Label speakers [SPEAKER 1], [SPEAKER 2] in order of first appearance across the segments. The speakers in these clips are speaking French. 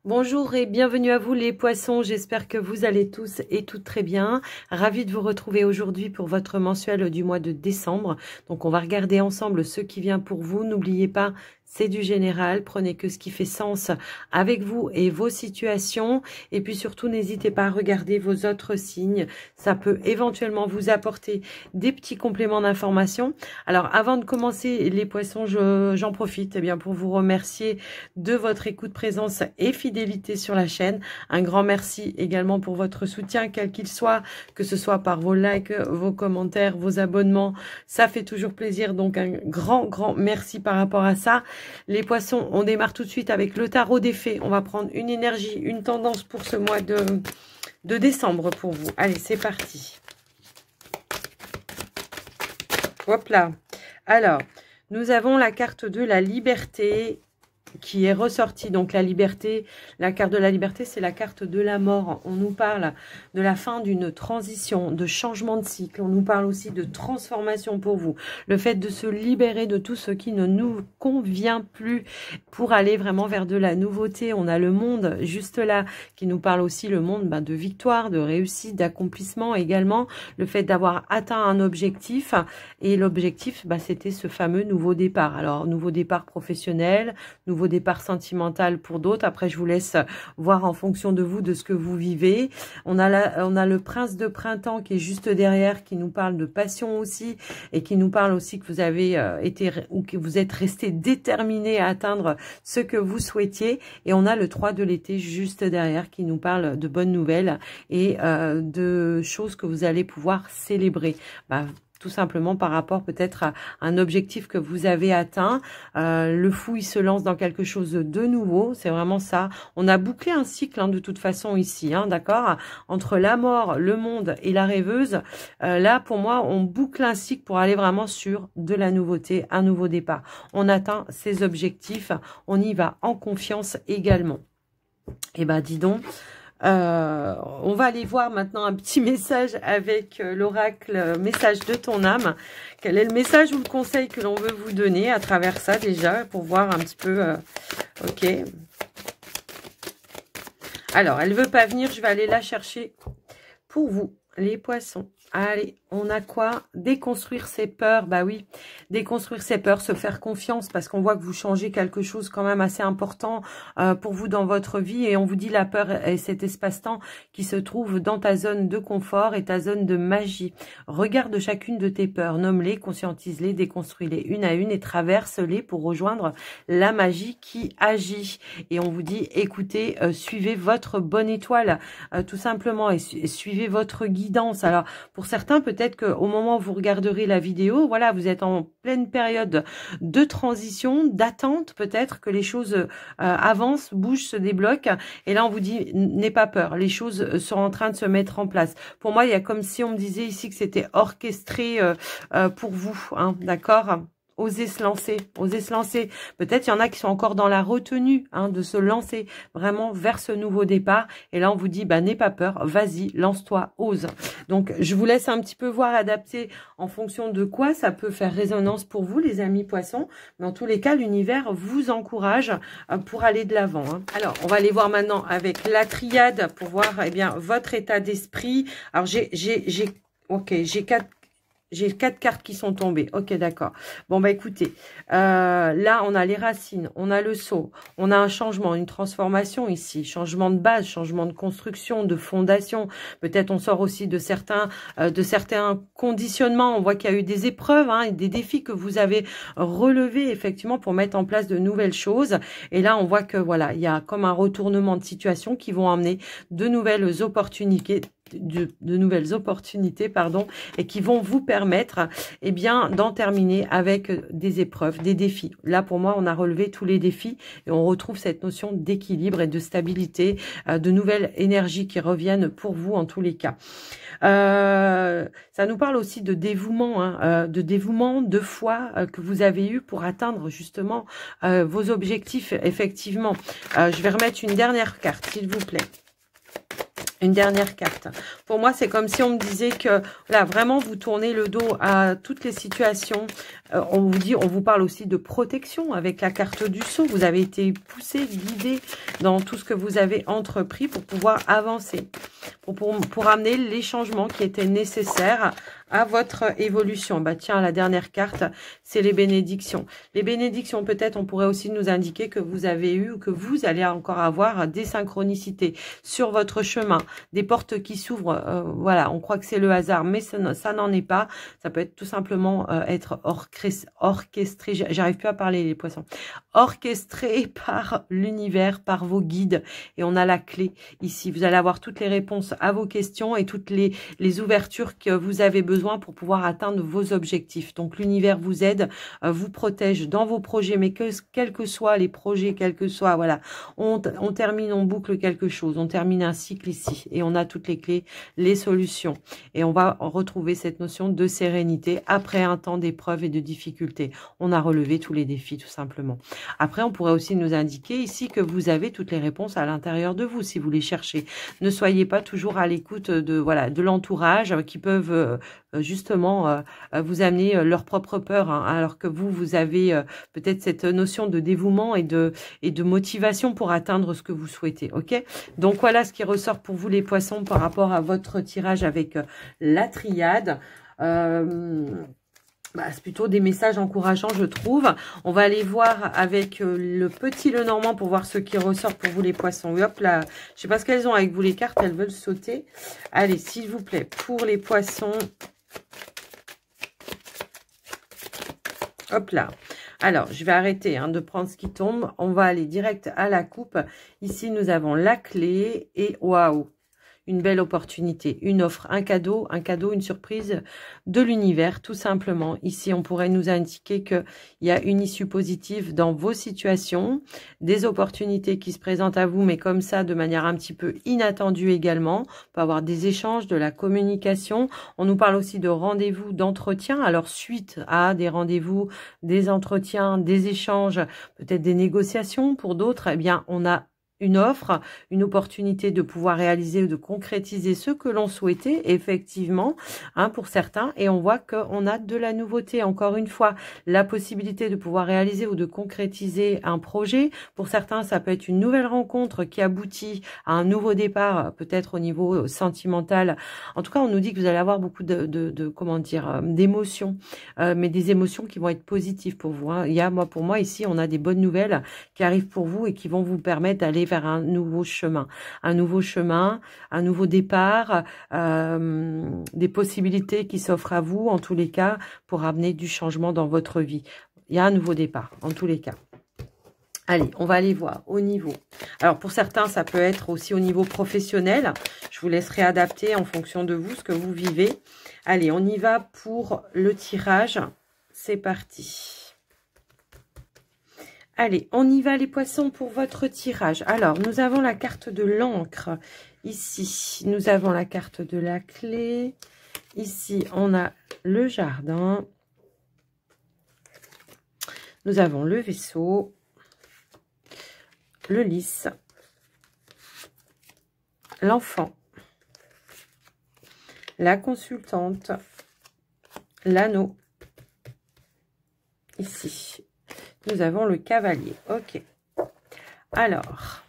[SPEAKER 1] Bonjour et bienvenue à vous les poissons, j'espère que vous allez tous et toutes très bien. Ravie de vous retrouver aujourd'hui pour votre mensuel du mois de décembre. Donc on va regarder ensemble ce qui vient pour vous. N'oubliez pas, c'est du général, prenez que ce qui fait sens avec vous et vos situations. Et puis surtout, n'hésitez pas à regarder vos autres signes. Ça peut éventuellement vous apporter des petits compléments d'information. Alors avant de commencer les poissons, j'en profite pour vous remercier de votre écoute, présence et fidélité sur la chaîne. Un grand merci également pour votre soutien, quel qu'il soit, que ce soit par vos likes, vos commentaires, vos abonnements. Ça fait toujours plaisir, donc un grand merci par rapport à ça. Les poissons, on démarre tout de suite avec le tarot des fées. On va prendre une énergie, une tendance pour ce mois de décembre pour vous. Allez, c'est parti. Hop là. Alors, nous avons la carte de la liberté qui est ressortie. Donc la liberté, la carte de la liberté, c'est la carte de la mort. On nous parle de la fin d'une transition, de changement de cycle. On nous parle aussi de transformation pour vous. Le fait de se libérer de tout ce qui ne nous convient plus pour aller vraiment vers de la nouveauté. On a le monde juste là qui nous parle aussi, le monde de victoire, de réussite, d'accomplissement également. Le fait d'avoir atteint un objectif. Et l'objectif, c'était ce fameux nouveau départ. Alors, nouveau départ professionnel, nouveau départ sentimental pour d'autres. Après, je vous laisse voir en fonction de vous, de ce que vous vivez. On a le prince de printemps qui est juste derrière, qui nous parle de passion aussi, et qui nous parle aussi que vous avez été, ou que vous êtes resté déterminé à atteindre ce que vous souhaitiez. Et on a le 3 de l'été juste derrière, qui nous parle de bonnes nouvelles et de choses que vous allez pouvoir célébrer. Tout simplement par rapport peut-être à un objectif que vous avez atteint. Le fou, il se lance dans quelque chose de nouveau. C'est vraiment ça. On a bouclé un cycle de toute façon ici, d'accord. Entre la mort, le monde et la rêveuse. Là, pour moi, on boucle un cycle pour aller vraiment sur de la nouveauté, un nouveau départ. On atteint ses objectifs. On y va en confiance également. Et dis donc. On va aller voir maintenant un petit message avec l'oracle message de ton âme. Quel est le message ou le conseil que l'on veut vous donner à travers ça déjà, pour voir un petit peu. Ok. Alors, elle veut pas venir, je vais aller la chercher pour vous, les poissons. Allez, on a quoi? Déconstruire ses peurs. Oui, déconstruire ses peurs, se faire confiance, parce qu'on voit que vous changez quelque chose quand même assez important pour vous dans votre vie. Et on vous dit la peur est cet espace-temps qui se trouve dans ta zone de confort et ta zone de magie. Regarde chacune de tes peurs, nomme-les, conscientise-les, déconstruis-les une à une et traverse-les pour rejoindre la magie qui agit. Et on vous dit, écoutez, suivez votre bonne étoile, tout simplement, et suivez votre guidance. Alors, pour certains, peut-être qu'au moment où vous regarderez la vidéo, voilà, vous êtes en pleine période de transition, d'attente, peut-être que les choses avancent, bougent, se débloquent. Et là, on vous dit, n'aie pas peur, les choses sont en train de se mettre en place. Pour moi, il y a comme si on me disait ici que c'était orchestré pour vous, d'accord ? Osez se lancer, osez se lancer. Peut-être il y en a qui sont encore dans la retenue de se lancer vraiment vers ce nouveau départ. Et là, on vous dit, n'aie pas peur, vas-y, lance-toi, ose. Donc, je vous laisse un petit peu voir, adapter en fonction de quoi ça peut faire résonance pour vous, les amis poissons. Mais en tous les cas, l'univers vous encourage pour aller de l'avant. Alors, on va aller voir maintenant avec la triade pour voir votre état d'esprit. Alors, j'ai 4 cartes qui sont tombées. Ok, d'accord. Bon, écoutez. Là, on a les racines. On a le sceau. On a un changement, une transformation ici. Changement de base, changement de construction, de fondation. Peut-être on sort aussi de certains conditionnements. On voit qu'il y a eu des épreuves, et des défis que vous avez relevés, effectivement, pour mettre en place de nouvelles choses. Et là, on voit que, voilà, il y a comme un retournement de situation qui vont amener de nouvelles opportunités. De nouvelles opportunités, et qui vont vous permettre, d'en terminer avec des épreuves, des défis. Là, pour moi, on a relevé tous les défis et on retrouve cette notion d'équilibre et de stabilité, de nouvelles énergies qui reviennent pour vous en tous les cas. Ça nous parle aussi de dévouement, de foi que vous avez eu pour atteindre justement vos objectifs, effectivement. Je vais remettre une dernière carte, s'il vous plaît. Une dernière carte. Pour moi, c'est comme si on me disait que là, vraiment, vous tournez le dos à toutes les situations. On vous dit, on vous parle aussi de protection avec la carte du sceau. Vous avez été poussé, guidé dans tout ce que vous avez entrepris pour pouvoir avancer, pour amener les changements qui étaient nécessaires à votre évolution. Bah tiens, la dernière carte, c'est les bénédictions. Les bénédictions, peut-être, on pourrait aussi nous indiquer que vous avez eu ou que vous allez encore avoir des synchronicités sur votre chemin, des portes qui s'ouvrent. Voilà, on croit que c'est le hasard, mais ça n'en est pas. Ça peut être tout simplement être orchestré. J'arrive plus à parler, les poissons. Orchestré par l'univers, par vos guides. Et on a la clé ici. Vous allez avoir toutes les réponses à vos questions et toutes les ouvertures que vous avez besoin pour pouvoir atteindre vos objectifs. Donc l'univers vous aide, vous protège dans vos projets, mais quels que soient les projets, quels que soient, voilà, on termine, on boucle quelque chose, on termine un cycle ici et on a toutes les clés, les solutions. Et on va retrouver cette notion de sérénité après un temps d'épreuve et de difficulté. On a relevé tous les défis tout simplement. Après, on pourrait aussi nous indiquer ici que vous avez toutes les réponses à l'intérieur de vous si vous les cherchez. Ne soyez pas toujours à l'écoute de l'entourage qui peuvent justement vous amener leur propre peur, hein, alors que vous avez peut-être cette notion de dévouement et de motivation pour atteindre ce que vous souhaitez. Ok, donc voilà ce qui ressort pour vous les poissons par rapport à votre tirage avec la triade. C'est plutôt des messages encourageants, je trouve. On va aller voir avec le petit Lenormand pour voir ce qui ressort pour vous les poissons. Oui, hop là, je sais pas ce qu'elles ont avec vous les cartes, elles veulent sauter. Allez, s'il vous plaît, pour les poissons. Hop là. Alors, je vais arrêter de prendre ce qui tombe. On va aller direct à la coupe. Ici, nous avons la clé et waouh, une belle opportunité, une offre, un cadeau, une surprise de l'univers, tout simplement. Ici, on pourrait nous indiquer qu'il y a une issue positive dans vos situations, des opportunités qui se présentent à vous, mais comme ça, de manière un petit peu inattendue également. On peut avoir des échanges, de la communication. On nous parle aussi de rendez-vous, d'entretien. Alors, suite à des rendez-vous, des entretiens, des échanges, peut-être des négociations pour d'autres, eh bien, on a une offre, une opportunité de pouvoir réaliser ou de concrétiser ce que l'on souhaitait, effectivement, pour certains. Et on voit qu'on a de la nouveauté. Encore une fois, la possibilité de pouvoir réaliser ou de concrétiser un projet. Pour certains, ça peut être une nouvelle rencontre qui aboutit à un nouveau départ, peut-être au niveau sentimental. En tout cas, on nous dit que vous allez avoir beaucoup comment dire, d'émotions, mais des émotions qui vont être positives pour vous. Il y a, pour moi, ici, on a des bonnes nouvelles qui arrivent pour vous et qui vont vous permettre d'aller vers un nouveau chemin, un nouveau départ, des possibilités qui s'offrent à vous, en tous les cas, pour amener du changement dans votre vie. Il y a un nouveau départ, en tous les cas. Allez, on va aller voir au niveau. Alors, pour certains, ça peut être aussi au niveau professionnel. Je vous laisserai adapter en fonction de vous, ce que vous vivez. Allez, on y va pour le tirage. C'est parti. Allez, on y va les poissons pour votre tirage. Alors, nous avons la carte de l'encre. Ici, nous avons la carte de la clé. Ici, on a le jardin. Nous avons le vaisseau. Le lys. L'enfant. La consultante. L'anneau. Ici. Nous avons le cavalier. Ok. Alors,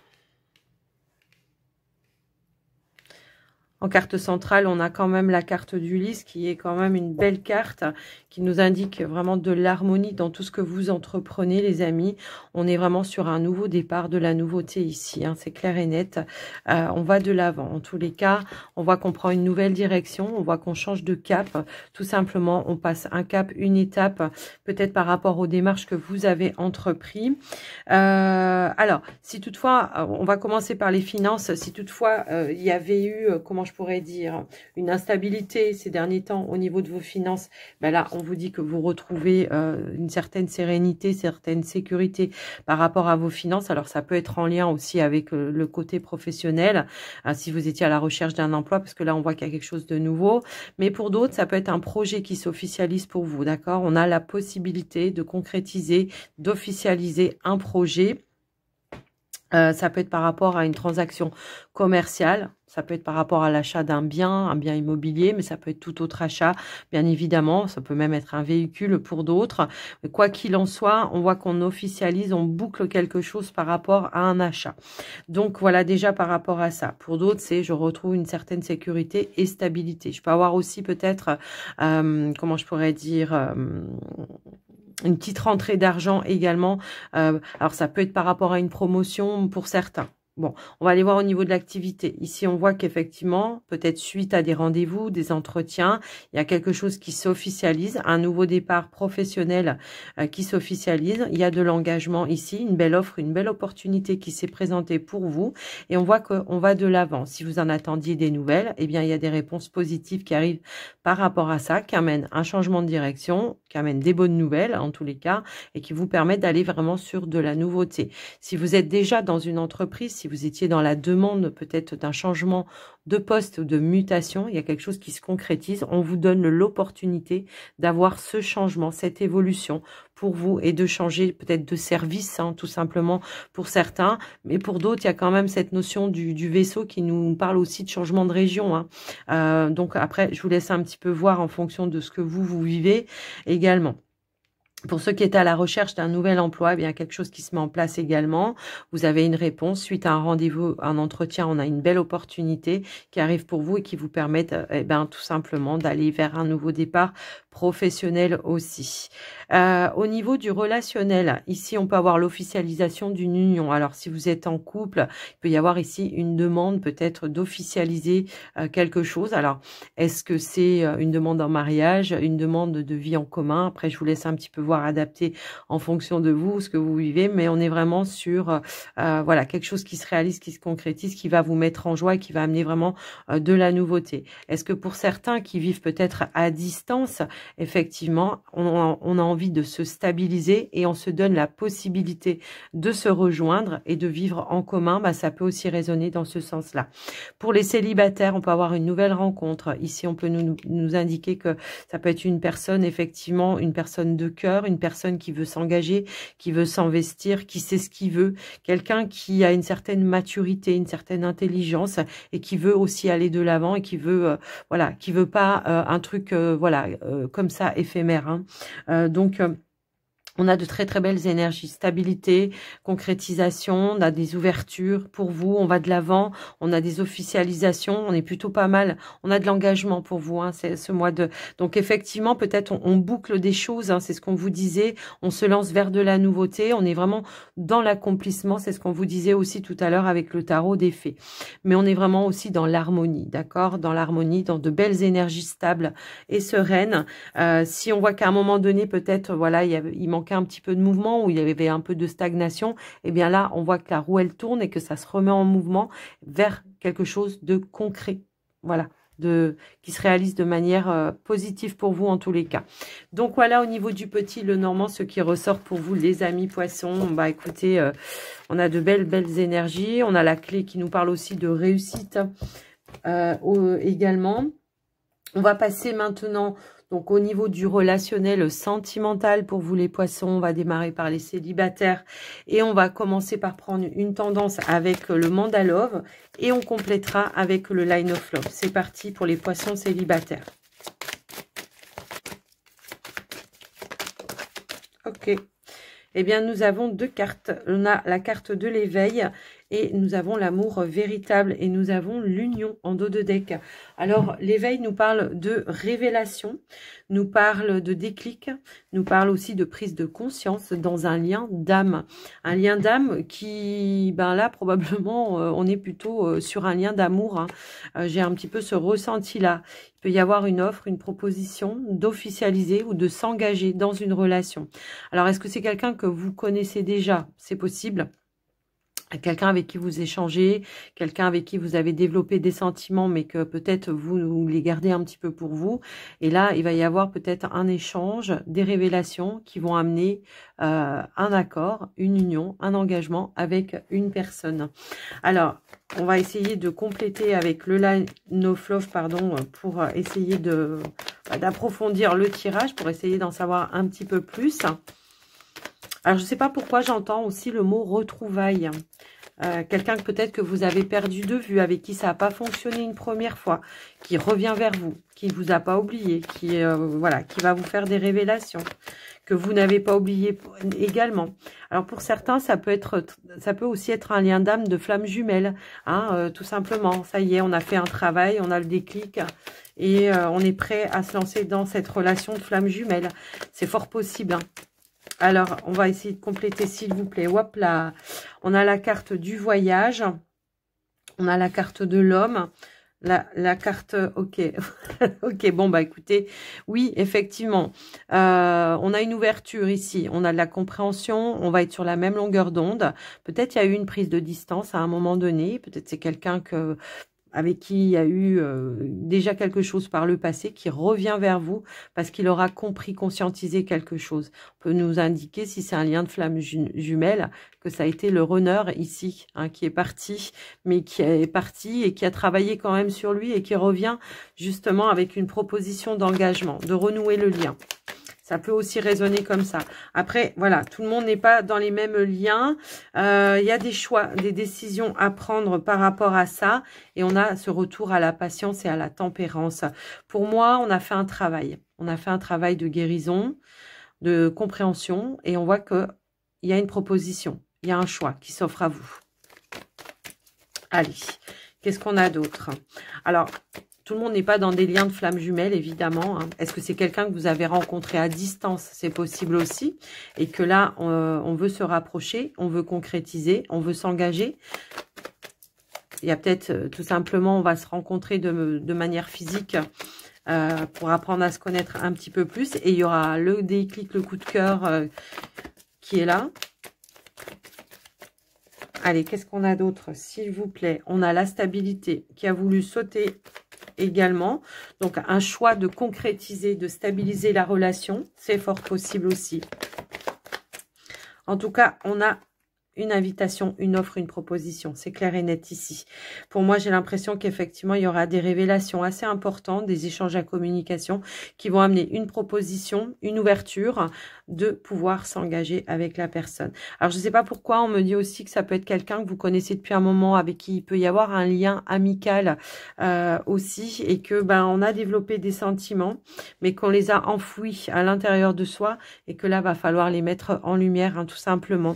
[SPEAKER 1] en carte centrale, on a quand même la carte du lys qui est quand même une belle carte qui nous indique vraiment de l'harmonie dans tout ce que vous entreprenez, les amis. On est vraiment sur un nouveau départ, de la nouveauté ici, c'est clair et net. On va de l'avant. En tous les cas, on voit qu'on prend une nouvelle direction, on voit qu'on change de cap. Tout simplement, on passe un cap, une étape, peut-être par rapport aux démarches que vous avez entrepris. Alors, si toutefois, on va commencer par les finances, si toutefois il y avait eu, comment je pourrais dire, une instabilité ces derniers temps au niveau de vos finances, ben là, on vous dit que vous retrouvez une certaine sérénité, certaine sécurité par rapport à vos finances. Alors, ça peut être en lien aussi avec le côté professionnel, si vous étiez à la recherche d'un emploi, parce que là, on voit qu'il y a quelque chose de nouveau. Mais pour d'autres, ça peut être un projet qui s'officialise pour vous, d'accord? On a la possibilité de concrétiser, d'officialiser un projet. Ça peut être par rapport à une transaction commerciale, ça peut être par rapport à l'achat d'un bien, un bien immobilier, mais ça peut être tout autre achat, bien évidemment. Ça peut même être un véhicule pour d'autres. Quoi qu'il en soit, on voit qu'on officialise, on boucle quelque chose par rapport à un achat. Donc voilà déjà par rapport à ça. Pour d'autres, c'est je retrouve une certaine sécurité et stabilité. Je peux avoir aussi peut-être, comment je pourrais dire... une petite rentrée d'argent également. Alors, ça peut être par rapport à une promotion pour certains. Bon, on va aller voir au niveau de l'activité. Ici, on voit qu'effectivement, peut-être suite à des rendez-vous, des entretiens, il y a quelque chose qui s'officialise, un nouveau départ professionnel qui s'officialise. Il y a de l'engagement ici, une belle offre, une belle opportunité qui s'est présentée pour vous. Et on voit qu'on va de l'avant. Si vous en attendiez des nouvelles, eh bien, il y a des réponses positives qui arrivent par rapport à ça, qui amènent un changement de direction, qui amènent des bonnes nouvelles en tous les cas, et qui vous permettent d'aller vraiment sur de la nouveauté. Si vous êtes déjà dans une entreprise, si vous étiez dans la demande peut-être d'un changement de poste ou de mutation, il y a quelque chose qui se concrétise. On vous donne l'opportunité d'avoir ce changement, cette évolution pour vous et de changer peut-être de service, hein, tout simplement pour certains. Mais pour d'autres, il y a quand même cette notion du vaisseau qui nous parle aussi de changement de région. Hein. Donc après, je vous laisse un petit peu voir en fonction de ce que vous vivez également. Pour ceux qui étaient à la recherche d'un nouvel emploi, eh bien quelque chose qui se met en place également. Vous avez une réponse suite à un rendez-vous, un entretien. On a une belle opportunité qui arrive pour vous et qui vous permet tout simplement d'aller vers un nouveau départ professionnel aussi. Au niveau du relationnel, ici on peut avoir l'officialisation d'une union. Alors si vous êtes en couple, il peut y avoir ici une demande peut-être d'officialiser quelque chose. Alors est-ce que c'est une demande en mariage, une demande de vie en commun? Après je vous laisse un petit peu voir adapter en fonction de vous, ce que vous vivez, mais on est vraiment sur voilà, quelque chose qui se réalise, qui se concrétise, qui va vous mettre en joie et qui va amener vraiment de la nouveauté. Est-ce que pour certains qui vivent peut-être à distance, effectivement, on a envie de se stabiliser et on se donne la possibilité de se rejoindre et de vivre en commun, ça peut aussi résonner dans ce sens-là. Pour les célibataires, on peut avoir une nouvelle rencontre. Ici, on peut nous indiquer que ça peut être une personne, effectivement, une personne de cœur, une personne qui veut s'engager, qui veut s'investir, qui sait ce qu'il veut, quelqu'un qui a une certaine maturité, une certaine intelligence et qui veut aussi aller de l'avant et qui veut voilà, qui veut pas un truc voilà comme ça éphémère. Hein. Donc on a de très très belles énergies, stabilité, concrétisation, on a des ouvertures pour vous, on va de l'avant, on a des officialisations, on est plutôt pas mal, on a de l'engagement pour vous, hein, c'est ce mois de... Donc effectivement, peut-être on boucle des choses, hein, c'est ce qu'on vous disait, on se lance vers de la nouveauté, on est vraiment dans l'accomplissement, c'est ce qu'on vous disait aussi tout à l'heure avec le tarot des fées. Mais on est vraiment aussi dans l'harmonie, d'accord? Dans l'harmonie, dans de belles énergies stables et sereines. Si on voit qu'à un moment donné, peut-être, voilà, il manque un petit peu de mouvement, où il y avait un peu de stagnation, et bien là, on voit que la roue, elle tourne et que ça se remet en mouvement vers quelque chose de concret. Voilà. Qui se réalise de manière positive pour vous en tous les cas. Donc voilà, au niveau du petit Lenormand, ce qui ressort pour vous, les amis poissons, écoutez, on a de belles énergies, on a la clé qui nous parle aussi de réussite également. On va passer maintenant donc au niveau du relationnel sentimental pour vous les poissons. On va démarrer par les célibataires et on va commencer par prendre une tendance avec le Mandalove et on complétera avec le Line of Love. C'est parti pour les poissons célibataires. Ok. Eh bien, nous avons deux cartes. On a la carte de l'éveil et nous avons l'amour véritable et nous avons l'union en dos de deck. Alors, l'éveil nous parle de révélation, nous parle de déclic, nous parle aussi de prise de conscience dans un lien d'âme. Un lien d'âme qui, là, probablement, on est plutôt sur un lien d'amour. Hein. J'ai un petit peu ce ressenti-là. Il peut y avoir une offre, une proposition d'officialiser ou de s'engager dans une relation. Alors, est-ce que c'est quelqu'un que vous connaissez déjà? C'est possible. Quelqu'un avec qui vous échangez, quelqu'un avec qui vous avez développé des sentiments, mais que peut-être vous les gardez un petit peu pour vous. Et là, il va y avoir peut-être un échange, des révélations qui vont amener un accord, une union, un engagement avec une personne. Alors, on va essayer de compléter avec le Line of Love, pardon, pour essayer d'approfondir le tirage, pour essayer d'en savoir un petit peu plus. Alors, je ne sais pas pourquoi j'entends aussi le mot retrouvailles. quelqu'un que peut-être que vous avez perdu de vue, avec qui ça n'a pas fonctionné une première fois, qui revient vers vous, qui ne vous a pas oublié, qui voilà, qui va vous faire des révélations que vous n'avez pas oublié également. Alors pour certains, ça peut aussi être un lien d'âme de flamme jumelle, hein, tout simplement. Ça y est, on a fait un travail, on a le déclic et on est prêt à se lancer dans cette relation de flamme jumelle. C'est fort possible, hein. Alors, on va essayer de compléter, s'il vous plaît. Hop là, on a la carte du voyage. On a la carte de l'homme. La carte, ok. Ok, bon, bah écoutez, oui, effectivement. On a une ouverture ici. On a de la compréhension. On va être sur la même longueur d'onde. Peut-être il y a eu une prise de distance à un moment donné. Peut-être c'est quelqu'un avec qui il y a eu déjà quelque chose par le passé, qui revient vers vous parce qu'il aura compris, conscientisé quelque chose. On peut nous indiquer, si c'est un lien de flamme jumelle, que ça a été le runner ici, hein, qui est parti, mais qui est parti et qui a travaillé quand même sur lui et qui revient justement avec une proposition d'engagement, de renouer le lien. Ça peut aussi résonner comme ça. Après, voilà, tout le monde n'est pas dans les mêmes liens. Il y a des choix, des décisions à prendre par rapport à ça. Et on a ce retour à la patience et à la tempérance. Pour moi, on a fait un travail. On a fait un travail de guérison, de compréhension. Et on voit qu'il y a une proposition. Il y a un choix qui s'offre à vous. Allez, qu'est-ce qu'on a d'autre? Alors, tout le monde n'est pas dans des liens de flammes jumelles, évidemment, hein. Est-ce que c'est quelqu'un que vous avez rencontré à distance? C'est possible aussi. Et que là, on veut se rapprocher, on veut concrétiser, on veut s'engager. Il y a peut-être, tout simplement, on va se rencontrer de manière physique pour apprendre à se connaître un petit peu plus. Et il y aura le déclic, le coup de cœur qui est là. Allez, qu'est-ce qu'on a d'autre, s'il vous plaît? On a la stabilité qui a voulu sauter également. Donc, un choix de concrétiser, de stabiliser la relation. C'est fort possible aussi. En tout cas, on a une invitation, une offre, une proposition. C'est clair et net ici. Pour moi, j'ai l'impression qu'effectivement, il y aura des révélations assez importantes, des échanges à communication qui vont amener une proposition, une ouverture de pouvoir s'engager avec la personne. Alors, je ne sais pas pourquoi, on me dit aussi que ça peut être quelqu'un que vous connaissez depuis un moment, avec qui il peut y avoir un lien amical aussi, et que on a développé des sentiments, mais qu'on les a enfouis à l'intérieur de soi, et que là, va falloir les mettre en lumière, hein, tout simplement.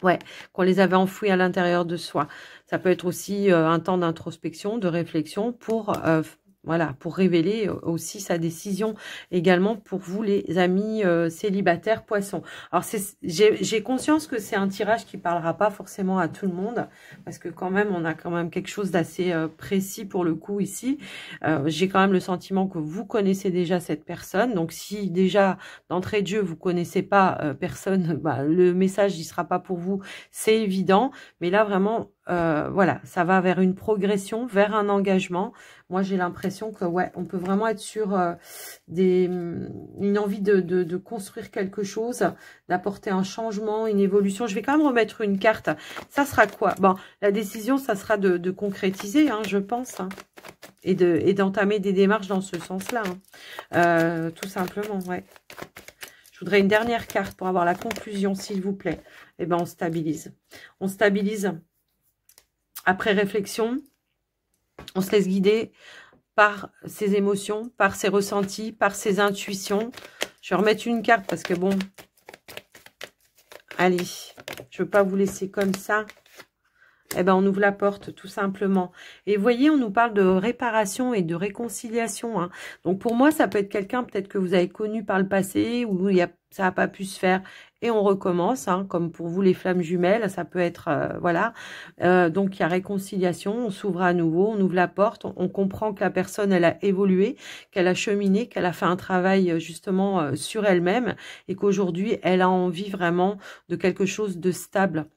[SPEAKER 1] Ouais, qu'on les avait enfouis à l'intérieur de soi. Ça peut être aussi un temps d'introspection, de réflexion pour voilà, pour révéler aussi sa décision également pour vous les amis célibataires poissons. Alors j'ai conscience que c'est un tirage qui parlera pas forcément à tout le monde parce que quand même on a quand même quelque chose d'assez précis pour le coup ici. J'ai quand même le sentiment que vous connaissez déjà cette personne. Donc si déjà d'entrée de jeu vous connaissez pas personne, le message il sera pas pour vous, c'est évident. Mais là vraiment voilà, ça va vers une progression, vers un engagement. Moi, j'ai l'impression que ouais, on peut vraiment être sur une envie de construire quelque chose, d'apporter un changement, une évolution. Je vais quand même remettre une carte. Ça sera quoi? Bon, la décision, ça sera de concrétiser, hein, je pense, hein, et d'entamer des démarches dans ce sens-là, hein. Tout simplement, ouais. Je voudrais une dernière carte pour avoir la conclusion, s'il vous plaît. Eh ben, on stabilise. On stabilise. Après réflexion, on se laisse guider par ses émotions, par ses ressentis, par ses intuitions. Je vais remettre une carte parce que bon, allez, je ne veux pas vous laisser comme ça. Eh ben, on ouvre la porte, tout simplement. Et vous voyez, on nous parle de réparation et de réconciliation, hein. Donc, pour moi, ça peut être quelqu'un peut-être que vous avez connu par le passé où ça n'a pas pu se faire et on recommence, hein, comme pour vous, les flammes jumelles, ça peut être, voilà. Donc, il y a réconciliation, on s'ouvre à nouveau, on ouvre la porte, on comprend que la personne, elle a évolué, qu'elle a cheminé, qu'elle a fait un travail, justement, sur elle-même et qu'aujourd'hui, elle a envie vraiment de quelque chose de stable.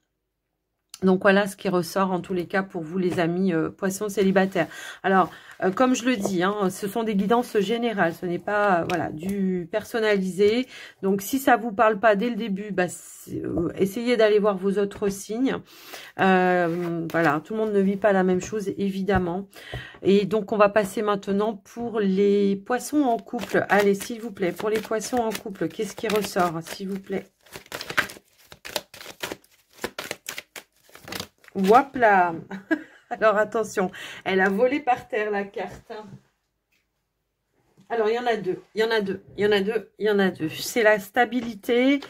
[SPEAKER 1] Donc, voilà ce qui ressort en tous les cas pour vous, les amis poissons célibataires. Alors, comme je le dis, hein, ce sont des guidances générales. Ce n'est pas voilà, du personnalisé. Donc, si ça ne vous parle pas dès le début, essayez d'aller voir vos autres signes. Voilà, tout le monde ne vit pas la même chose, évidemment. Et donc, on va passer maintenant pour les poissons en couple. Allez, s'il vous plaît, pour les poissons en couple, qu'est-ce qui ressort, s'il vous plaît ? Hop là. Alors, attention. Elle a volé par terre, la carte. Alors, il y en a deux. Il y en a deux. Il y en a deux. Il y en a deux. C'est la stabilité.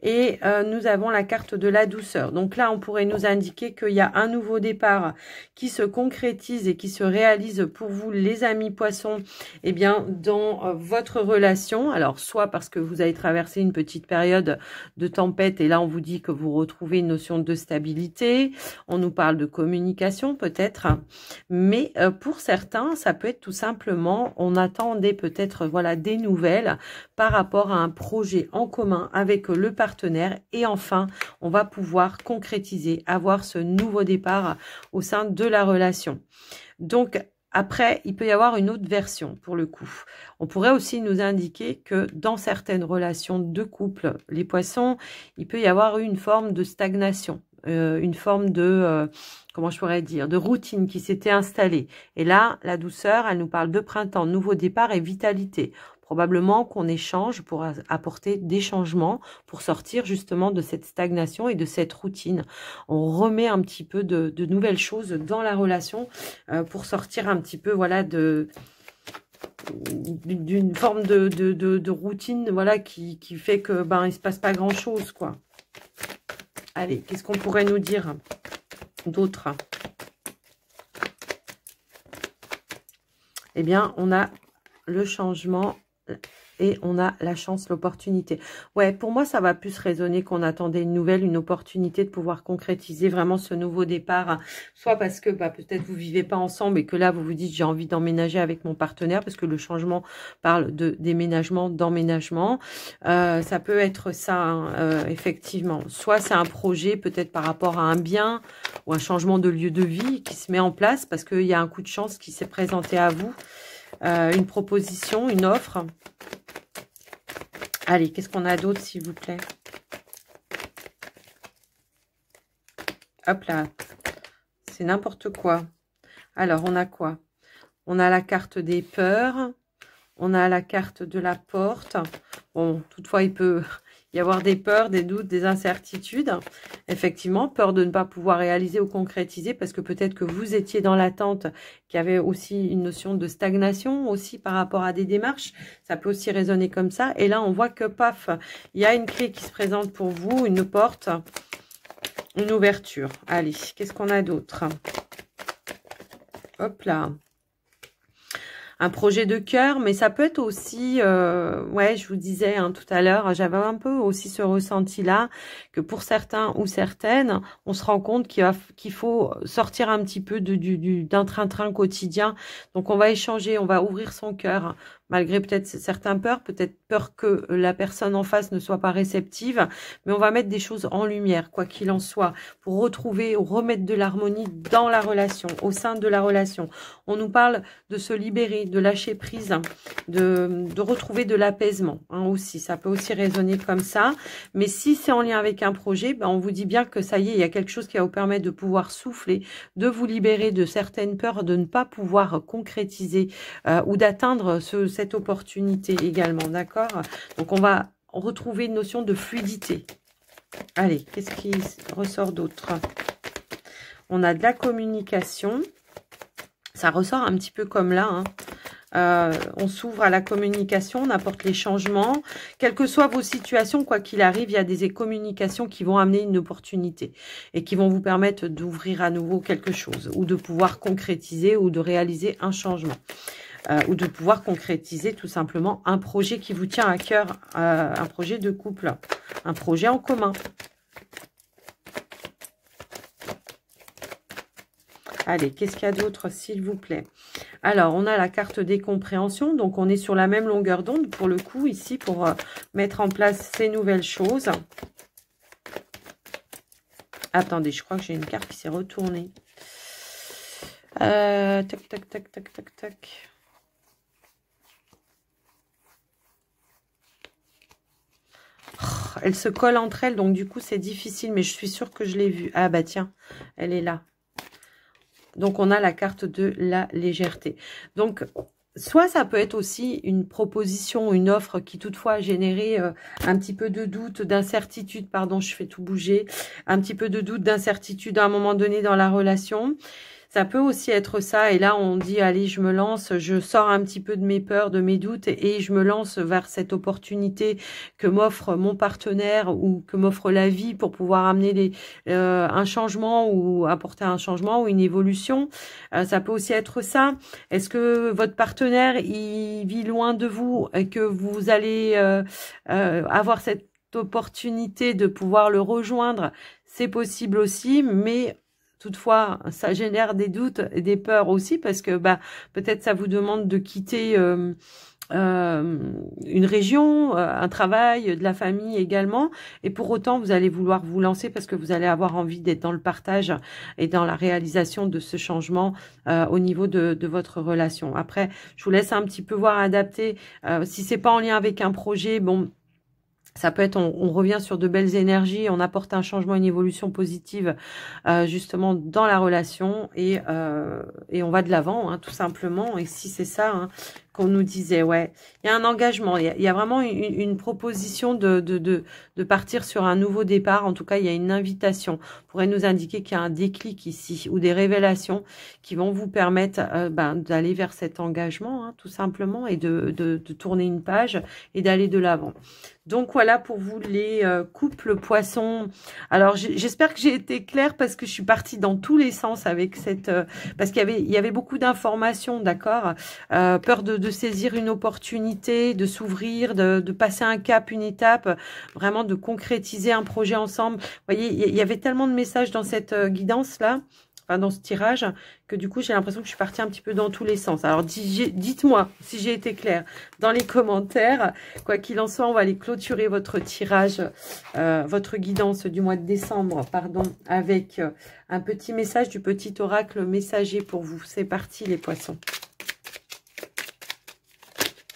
[SPEAKER 1] Et nous avons la carte de la douceur. Donc là, on pourrait nous indiquer qu'il y a un nouveau départ qui se concrétise et qui se réalise pour vous, les amis poissons, eh bien, dans votre relation. Alors, soit parce que vous avez traversé une petite période de tempête et là, on vous dit que vous retrouvez une notion de stabilité. On nous parle de communication peut-être. Mais pour certains, ça peut être tout simplement, on attendait peut-être voilà, des nouvelles par rapport à un projet en commun avec le partenaire. Et enfin, on va pouvoir concrétiser, avoir ce nouveau départ au sein de la relation. Donc, après, il peut y avoir une autre version pour le coup. On pourrait aussi nous indiquer que dans certaines relations de couple, les poissons, il peut y avoir une forme de stagnation, une forme de, comment je pourrais dire, de routine qui s'était installée. Et là, la douceur, elle nous parle de printemps, nouveau départ et vitalité. Probablement qu'on échange pour apporter des changements, pour sortir justement de cette stagnation et de cette routine. On remet un petit peu de nouvelles choses dans la relation pour sortir un petit peu voilà, d'une forme de routine voilà, qui fait que ben, il ne se passe pas grand-chose, quoi. Allez, qu'est-ce qu'on pourrait nous dire d'autre? Eh bien, on a le changement et on a la chance, l'opportunité. Ouais, pour moi, ça va plus résonner qu'on attendait une nouvelle, une opportunité de pouvoir concrétiser vraiment ce nouveau départ. Soit parce que bah, peut-être vous vivez pas ensemble et que là, vous vous dites j'ai envie d'emménager avec mon partenaire parce que le changement parle de déménagement, d'emménagement. Ça peut être ça, hein, effectivement. Soit c'est un projet peut-être par rapport à un bien ou un changement de lieu de vie qui se met en place parce qu'il y a un coup de chance qui s'est présenté à vous. Une proposition, une offre. Allez, qu'est-ce qu'on a d'autre, s'il vous plaît? Hop là. C'est n'importe quoi. Alors, on a quoi? On a la carte des peurs. On a la carte de la porte. Bon, toutefois, il peut y avoir des peurs, des doutes, des incertitudes. Effectivement, peur de ne pas pouvoir réaliser ou concrétiser parce que peut-être que vous étiez dans l'attente, qu'il y avait aussi une notion de stagnation aussi par rapport à des démarches. Ça peut aussi résonner comme ça. Et là, on voit que, paf, il y a une clé qui se présente pour vous, une porte, une ouverture. Allez, qu'est-ce qu'on a d'autre? Hop là. Un projet de cœur, mais ça peut être aussi, ouais, je vous disais hein, tout à l'heure, j'avais un peu aussi ce ressenti-là, que pour certains ou certaines, on se rend compte qu'il faut sortir un petit peu d'un train-train quotidien. Donc, on va échanger, on va ouvrir son cœur, malgré peut-être certaines peurs, peut-être peur que la personne en face ne soit pas réceptive, mais on va mettre des choses en lumière, quoi qu'il en soit, pour retrouver ou remettre de l'harmonie dans la relation, au sein de la relation. On nous parle de se libérer, de lâcher prise, de retrouver de l'apaisement hein, aussi. Ça peut aussi résonner comme ça. Mais si c'est en lien avec un projet, ben on vous dit bien que ça y est, il y a quelque chose qui va vous permettre de pouvoir souffler, de vous libérer de certaines peurs, de ne pas pouvoir concrétiser ou d'atteindre cette opportunité également. D'accord? Donc, on va retrouver une notion de fluidité. Allez, qu'est-ce qui ressort d'autre? On a de la communication. Ça ressort un petit peu comme là. Hein. On s'ouvre à la communication, on apporte les changements. Quelles que soient vos situations, quoi qu'il arrive, il y a des communications qui vont amener une opportunité et qui vont vous permettre d'ouvrir à nouveau quelque chose ou de pouvoir concrétiser ou de réaliser un changement. Ou de pouvoir concrétiser tout simplement un projet qui vous tient à cœur, un projet de couple, un projet en commun. Allez, qu'est-ce qu'il y a d'autre, s'il vous plaît? Alors, on a la carte des compréhensions. Donc, on est sur la même longueur d'onde, pour le coup, ici, pour mettre en place ces nouvelles choses. Attendez, je crois que j'ai une carte qui s'est retournée. Tac, tac, tac, tac, tac, tac. Oh, elles se collent entre elles, donc du coup, c'est difficile, mais je suis sûre que je l'ai vue. Ah bah tiens, elle est là. Donc, on a la carte de la légèreté. Donc, soit ça peut être aussi une proposition, une offre qui toutefois a généré un petit peu de doute, d'incertitude, pardon, je fais tout bouger, un petit peu de doute, d'incertitude à un moment donné dans la relation. Ça peut aussi être ça, et là on dit, allez, je me lance, je sors un petit peu de mes peurs, de mes doutes, et je me lance vers cette opportunité que m'offre mon partenaire ou que m'offre la vie pour pouvoir amener un changement ou apporter un changement ou une évolution. Ça peut aussi être ça. Est-ce que votre partenaire, il vit loin de vous et que vous allez avoir cette opportunité de pouvoir le rejoindre? C'est possible aussi, mais toutefois, ça génère des doutes et des peurs aussi parce que bah, peut-être ça vous demande de quitter une région, un travail, de la famille également. Et pour autant, vous allez vouloir vous lancer parce que vous allez avoir envie d'être dans le partage et dans la réalisation de ce changement au niveau de votre relation. Après, je vous laisse un petit peu voir, adapter. Si c'est pas en lien avec un projet, bon... Ça peut être, on revient sur de belles énergies, on apporte un changement, une évolution positive justement dans la relation et on va de l'avant, hein, tout simplement. Et si c'est ça qu'on nous disait, ouais, il y a un engagement, il y a vraiment une proposition de partir sur un nouveau départ. En tout cas, il y a une invitation. On pourrait nous indiquer qu'il y a un déclic ici ou des révélations qui vont vous permettre d'aller vers cet engagement, hein, tout simplement, et de tourner une page et d'aller de l'avant. Donc voilà pour vous les couples poissons. Alors j'espère que j'ai été claire parce que je suis partie dans tous les sens avec cette... parce qu'il y avait beaucoup d'informations, d'accord, peur de saisir une opportunité, de s'ouvrir, de passer un cap, une étape, vraiment de concrétiser un projet ensemble. Vous voyez, il y avait tellement de messages dans cette guidance-là, enfin dans ce tirage, que du coup j'ai l'impression que je suis partie un petit peu dans tous les sens. Alors dites-moi si j'ai été claire dans les commentaires. Quoi qu'il en soit, on va aller clôturer votre tirage, votre guidance du mois de décembre, pardon, avec un petit message du petit oracle messager pour vous. C'est parti les poissons.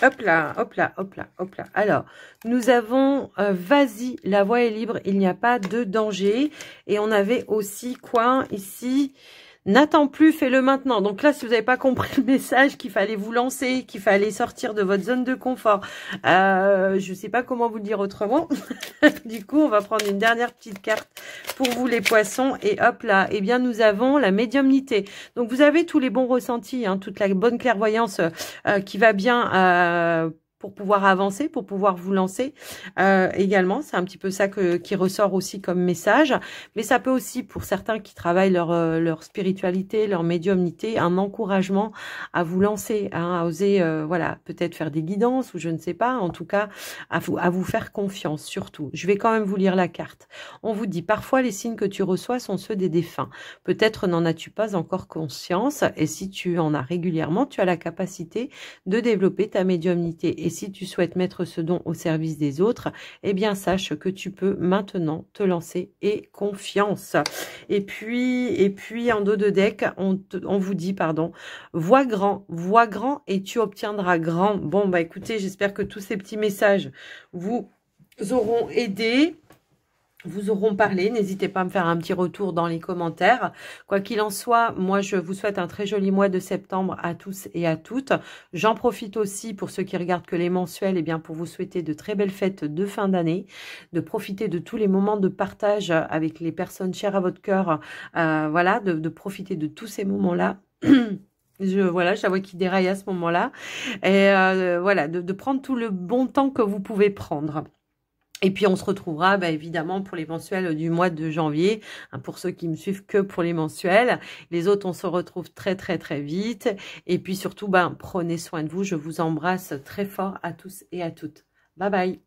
[SPEAKER 1] Hop là, hop là, hop là, hop là. Alors, nous avons vas-y, la voie est libre, il n'y a pas de danger. Et on avait aussi quoi ici? N'attends plus, fais-le maintenant. Donc là, si vous n'avez pas compris le message, qu'il fallait vous lancer, qu'il fallait sortir de votre zone de confort, je ne sais pas comment vous le dire autrement. Du coup, on va prendre une dernière petite carte pour vous les poissons. Et hop là, eh bien, nous avons la médiumnité. Donc, vous avez tous les bons ressentis, hein, toute la bonne clairvoyance qui va bien pour pouvoir avancer, pour pouvoir vous lancer également. C'est un petit peu ça qui ressort aussi comme message. Mais ça peut aussi, pour certains qui travaillent leur spiritualité, leur médiumnité, un encouragement à vous lancer, hein, à oser, voilà, peut-être faire des guidances ou je ne sais pas. En tout cas, à vous faire confiance, surtout. Je vais quand même vous lire la carte. On vous dit, parfois les signes que tu reçois sont ceux des défunts. Peut-être n'en as-tu pas encore conscience. Et si tu en as régulièrement, tu as la capacité de développer ta médiumnité. Et si tu souhaites mettre ce don au service des autres, eh bien, sache que tu peux maintenant te lancer et confiance. Et puis en dos de deck, on vous dit, pardon, vois grand et tu obtiendras grand. Bon, bah écoutez, j'espère que tous ces petits messages vous auront aidé, vous auront parlé. N'hésitez pas à me faire un petit retour dans les commentaires. Quoi qu'il en soit, moi, je vous souhaite un très joli mois de septembre à tous et à toutes. J'en profite aussi pour ceux qui regardent que les mensuels, et bien pour vous souhaiter de très belles fêtes de fin d'année, de profiter de tous les moments de partage avec les personnes chères à votre cœur. Voilà, de profiter de tous ces moments-là. Je la vois qui déraille à ce moment-là. Et voilà, de prendre tout le bon temps que vous pouvez prendre. Et puis, on se retrouvera évidemment pour les mensuels du mois de janvier, hein, pour ceux qui me suivent que pour les mensuels. Les autres, on se retrouve très, très, très vite. Et puis surtout, prenez soin de vous. Je vous embrasse très fort à tous et à toutes. Bye bye.